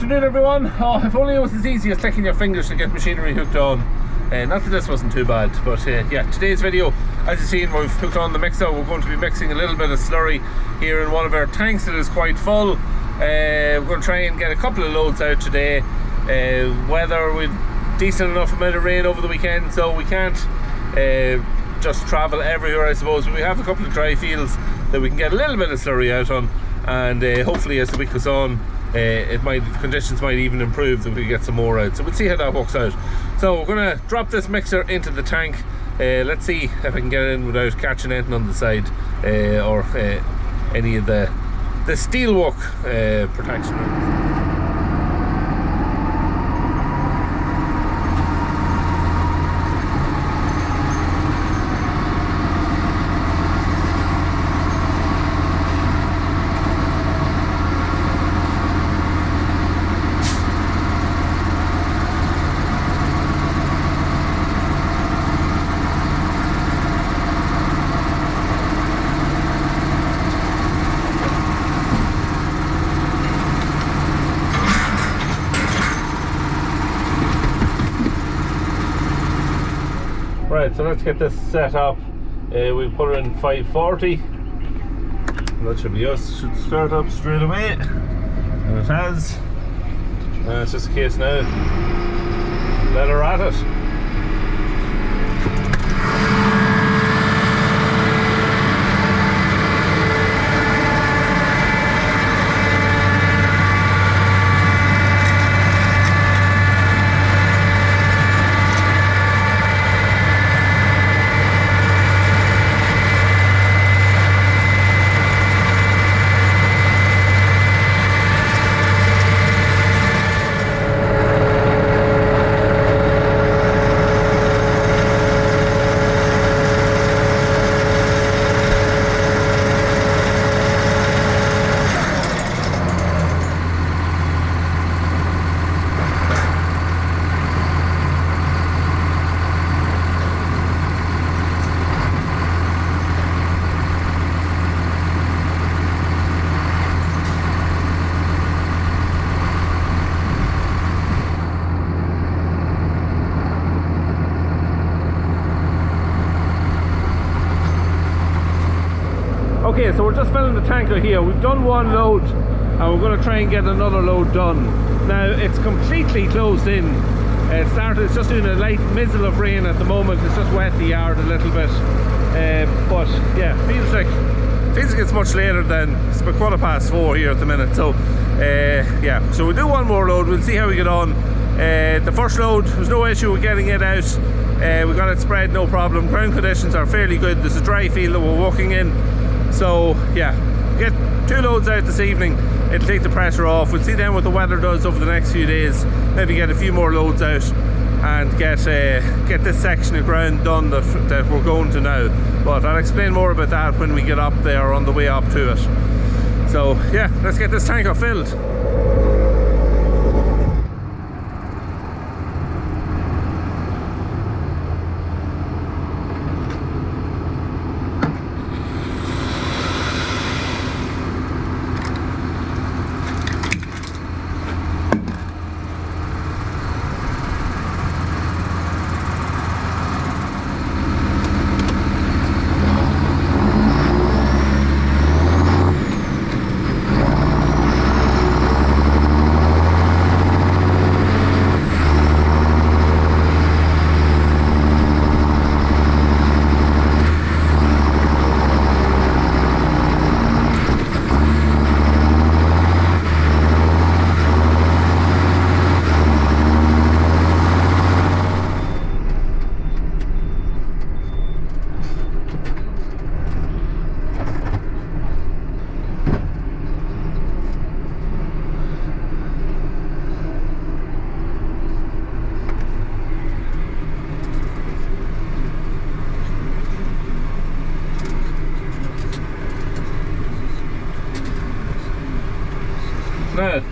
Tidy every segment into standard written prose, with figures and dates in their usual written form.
afternoon, everyone. Oh, if only it was as easy as clicking your fingers to get machinery hooked on. Not that this wasn't too bad, but yeah, today's video, as you've seen, we've hooked on the mixer. We're going to be mixing a little bit of slurry here in one of our tanks that is quite full. We're going to try and get a couple of loads out today. Weather with decent enough amount of rain over the weekend, so we can't just travel everywhere, I suppose, but we have a couple of dry fields that we can get a little bit of slurry out on, and hopefully as the week goes on, conditions might even improve, that we get some more out. So we'll see how that works out. So we're going to drop this mixer into the tank. Let's see if I can get it in without catching anything on the side or any of the steelwork protection. Right, so let's get this set up. We'll put it in 540. That should be us. Should start up straight away, and it has. It's just a case now. Let her at it. Okay, so we're just filling the tanker here. We've done one load and we're going to try and get another load done. Now it's completely closed in. It's just doing a light mizzle of rain at the moment. It's just wet the yard a little bit. But yeah, feels like it's much later than it's about 4:15 here at the minute. So yeah, so we'll do one more load. We'll see how we get on. The first load, there's no issue with getting it out. We got it spread, no problem. Ground conditions are fairly good. There's a dry field that we're walking in. So yeah, get 2 loads out this evening. It'll take the pressure off. We'll see then what the weather does over the next few days. Maybe get a few more loads out and get this section of ground done that we're going to now. But I'll explain more about that when we get up there, on the way up to it. So yeah, let's get this tanker filled. Now,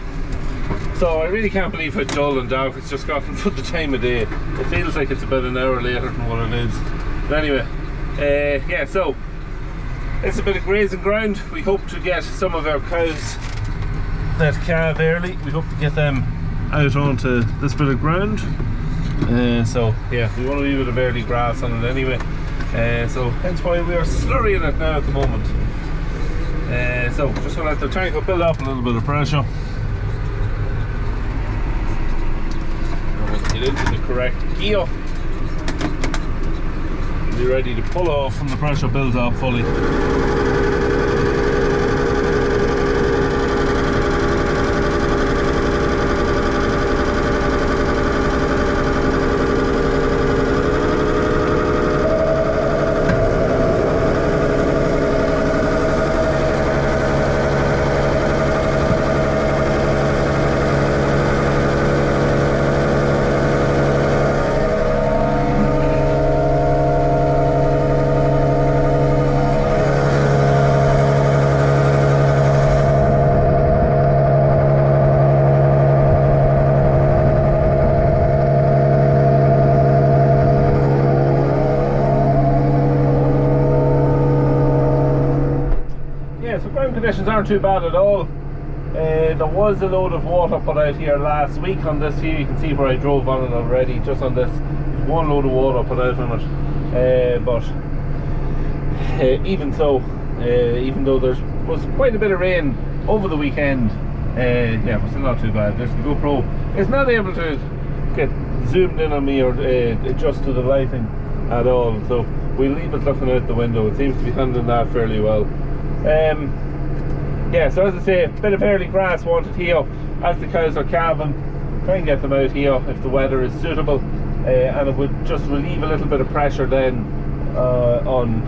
so I really can't believe how dull and dark it's just gotten for the time of day. It feels like it's about an hour later than what it is. But anyway, yeah, so it's a bit of grazing ground. We hope to get some of our cows that calve early. We hope to get them out onto this bit of ground. So yeah, we want to leave a bit of early grass on it anyway. So hence why we are slurrying it now at the moment. So just going to let the tank build up a little bit of pressure. Get into the correct gear. Be ready to pull off when the pressure builds up fully. Conditions aren't too bad at all. There was a load of water put out here last week on this here. You can see where I drove on it already. Just on this, one load of water put out on it. But even so, even though there was quite a bit of rain over the weekend, yeah, it was still not too bad. There's the GoPro. It's not able to get zoomed in on me or adjust to the lighting at all. So we'll leave it looking out the window. It seems to be handling that fairly well. Yeah, so as I say, a bit of early grass wanted here as the cows are calving. Try and get them out here if the weather is suitable, and it would just relieve a little bit of pressure then on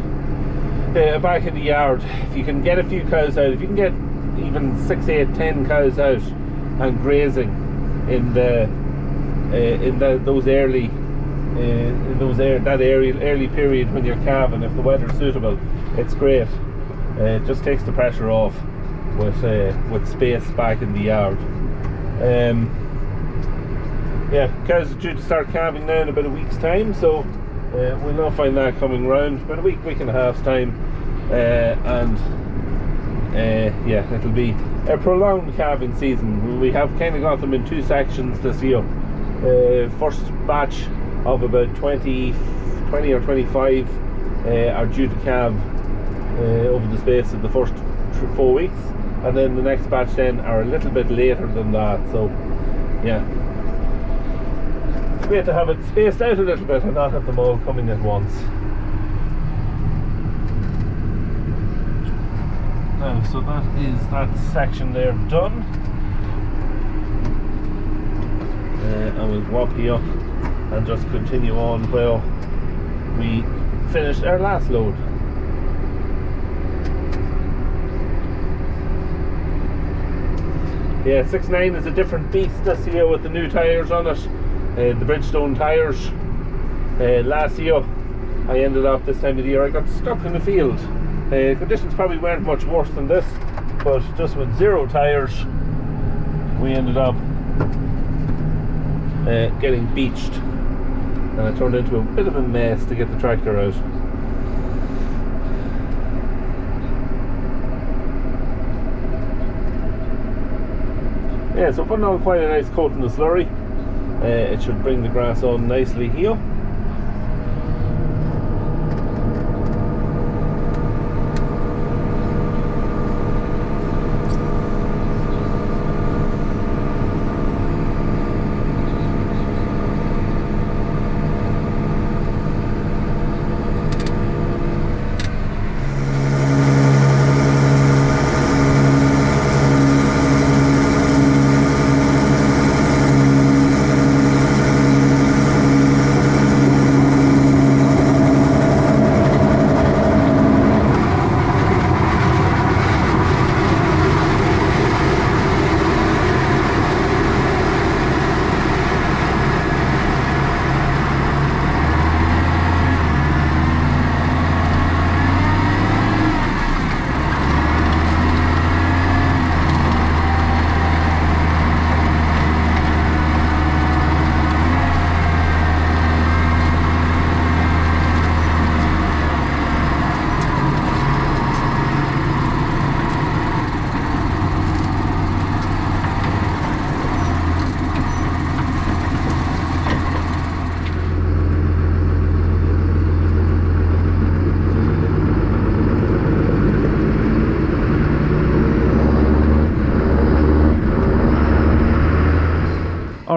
back in the yard. If you can get a few cows out, if you can get even 6, 8, 10 cows out and grazing in those early early period when you're calving, if the weather's suitable, it's great. It just takes the pressure off with space back in the yard. Yeah, cows are due to start calving now in about a week's time, so we'll not find that coming round. About a week and a half's time, and yeah, it'll be a prolonged calving season. We have kind of got them in two sections this year. First batch of about 20 or 25 are due to calve over the space of the first 4 weeks, and then the next batch then are a little bit later than that. So yeah, it's great to have it spaced out a little bit and not have them all coming at once. Now, so that is that section there done, and we'll go up here and just continue on where we finished our last load. Yeah, 6.9 is a different beast this year with the new tyres on it, the Bridgestone tyres. Last year I ended up this time of the year, I got stuck in the field. Conditions probably weren't much worse than this, but just with 0 tyres we ended up getting beached, and it turned into a bit of a mess to get the tractor out. Yeah, so putting on quite a nice coat in the slurry. It should bring the grass on nicely here.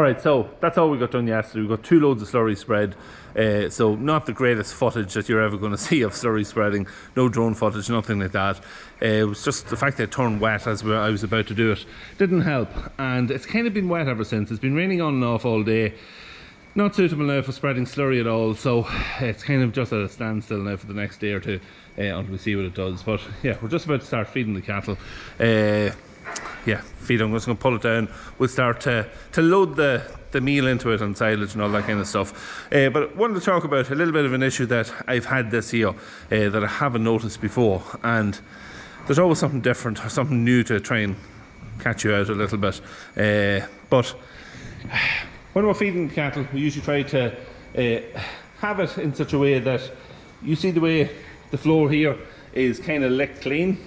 Alright, so that's all we got done yesterday. We got 2 loads of slurry spread. So not the greatest footage that you're ever going to see of slurry spreading. No drone footage, nothing like that. It was just the fact that it turned wet as I was about to do it. Didn't help. And it's kind of been wet ever since. It's been raining on and off all day. Not suitable now for spreading slurry at all. So it's kind of just at a standstill now for the next day or two until we see what it does. But yeah, we're just about to start feeding the cattle. Yeah, I'm just going to pull it down. We'll start to load the meal into it and silage and all that kind of stuff. But I wanted to talk about a little bit of an issue that I've had this year that I haven't noticed before. And there's always something different or something new to try and catch you out a little bit. But when we're feeding cattle, we usually try to have it in such a way that you see the way the floor here is kind of licked clean.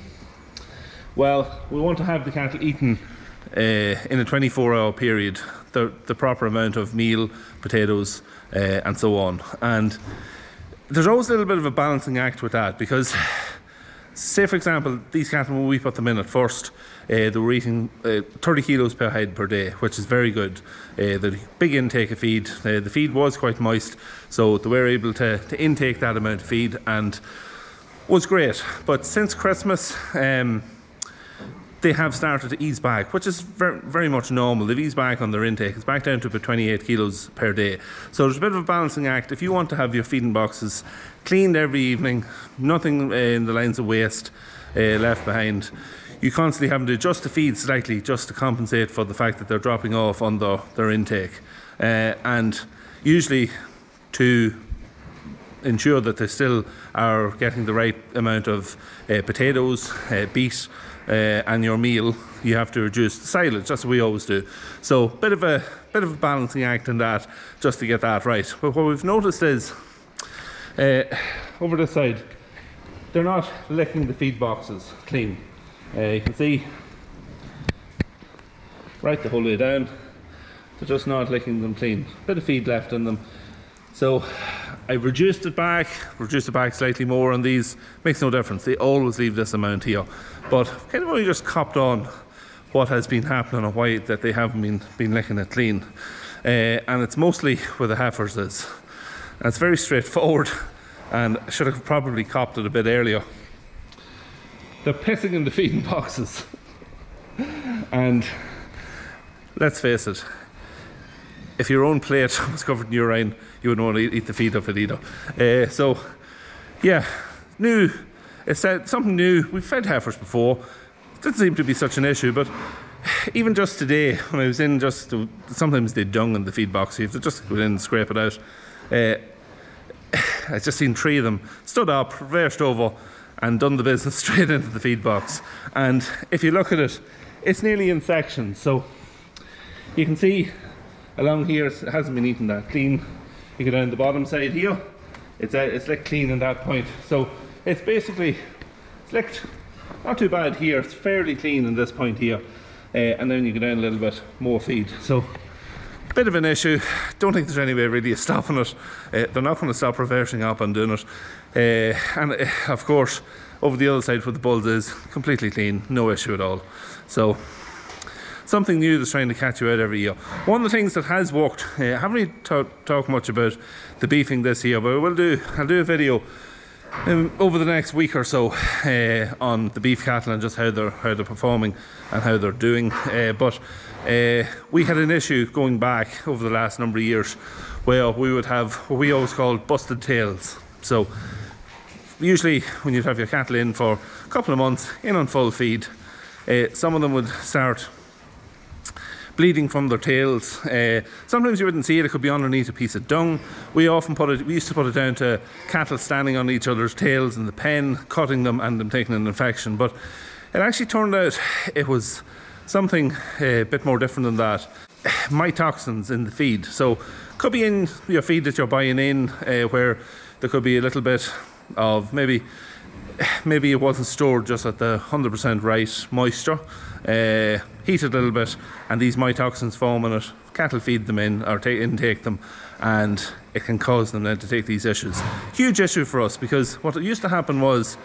Well, we want to have the cattle eaten in a 24-hour period, the proper amount of meal, potatoes, and so on. And there's always a little bit of a balancing act with that, because say for example, these cattle, when we put them in at first, they were eating 30 kilos per head per day, which is very good. The big intake of feed, the feed was quite moist, so they were able to intake that amount of feed, and was great. But since Christmas, they have started to ease back, which is very, very much normal. They've eased back on their intake. It's back down to about 28 kilos per day. So there's a bit of a balancing act. If you want to have your feeding boxes cleaned every evening, nothing in the lines of waste left behind, you constantly having to adjust the feed slightly just to compensate for the fact that they're dropping off on their intake. And usually to ensure that they still are getting the right amount of potatoes, beet, and your meal, you have to reduce the silage. That's what we always do. So bit of a balancing act in that, just to get that right. But what we've noticed is over this side, they're not licking the feed boxes clean. You can see right the whole way down, they're just not licking them clean. Bit of feed left in them. So I've reduced it back slightly more on these. Makes no difference, they always leave this amount here. But kind of only just copped on what has been happening and why that they haven't been licking it clean. And it's mostly where the heifers is. And it's very straightforward, and I should have probably copped it a bit earlier. They're pissing in the feeding boxes. And let's face it, if your own plate was covered in urine, you wouldn't want to eat the feed of it either. So yeah, it's something new. We've fed heifers before. It doesn't seem to be such an issue, but even just today, when I was in, sometimes they dung in the feed box, so you have to just go in and scrape it out. I just seen 3 of them stood up, reversed over, and done the business straight into the feed box. And if you look at it, it's nearly in sections. So you can see along here, it hasn't been eaten that clean. You go down the bottom side here, it's licked clean in that point. So it's basically, it's licked not too bad here, it's fairly clean in this point here. And then you go down a little bit more feed. So bit of an issue. Don't think there's any way really of stopping it. They're not going to stop reversing up and doing it. And of course, over the other side where the bulls is, completely clean, no issue at all. So something new that's trying to catch you out every year. One of the things that has worked, I haven't really talked much about the beefing this year, but I'll do a video over the next week or so on the beef cattle and just how they're performing and how they're doing. But we had an issue going back over the last number of years where we would have what we always called busted tails. So usually when you'd have your cattle in for a couple of months in on full feed, some of them would start bleeding from their tails. Sometimes you wouldn't see it, it could be underneath a piece of dung. We used to put it down to cattle standing on each other's tails in the pen, cutting them and them taking an infection. But it actually turned out it was something a bit more different than that. Mytoxins in the feed. So could be in your feed that you're buying in, where there could be a little bit of maybe it wasn't stored just at the 100% right moisture, heated a little bit, and these mytoxins form in it. Cattle feed them in or intake them, and it can cause them then to take these issues. Huge issue for us, because what used to happen was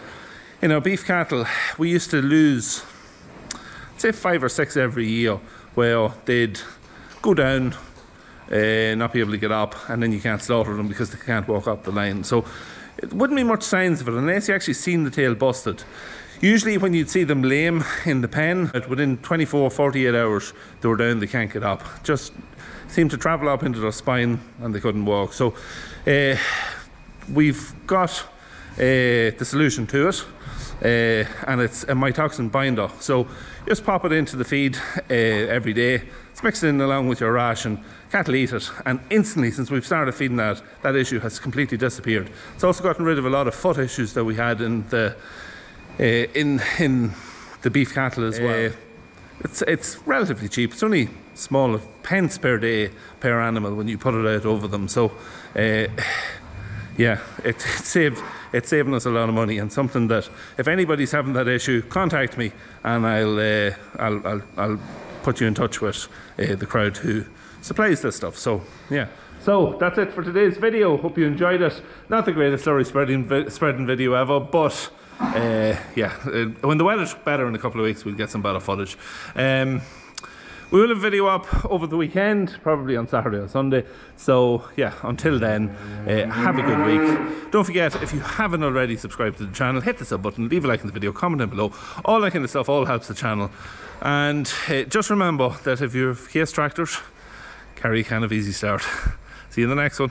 in our beef cattle we used to lose say 5 or 6 every year, where they'd go down, not be able to get up, and then you can't slaughter them because they can't walk up the line. So it wouldn't be much signs of it unless you actually seen the tail busted. Usually when you'd see them lame in the pen, within 24-48 hours they were down, they can't get up. Just seemed to travel up into their spine and they couldn't walk. So we've got the solution to it, and it's a mytoxin binder. So just pop it into the feed every day. It's mixed in along with your ration. Cattle eat it, and instantly, since we've started feeding that issue has completely disappeared. It's also gotten rid of a lot of foot issues that we had in the beef cattle as well. It's relatively cheap. It's only small pence per day per animal when you put it out over them. So yeah, it's saving us a lot of money, and something that if anybody's having that issue, contact me and I'll put you in touch with the crowd who supplies this stuff. So yeah, so that's it for today's video. Hope you enjoyed it. Not the greatest slurry spreading video ever, but yeah, when the weather's better in a couple of weeks, we'll get some better footage. We will have a video up over the weekend, probably on Saturday or Sunday. So yeah, until then, have a good week. Don't forget, if you haven't already subscribed to the channel, hit the sub button, leave a like in the video, comment down below. All that kind of stuff all helps the channel. And just remember that if you have case tractors, carry a can of Easy Start. See you in the next one.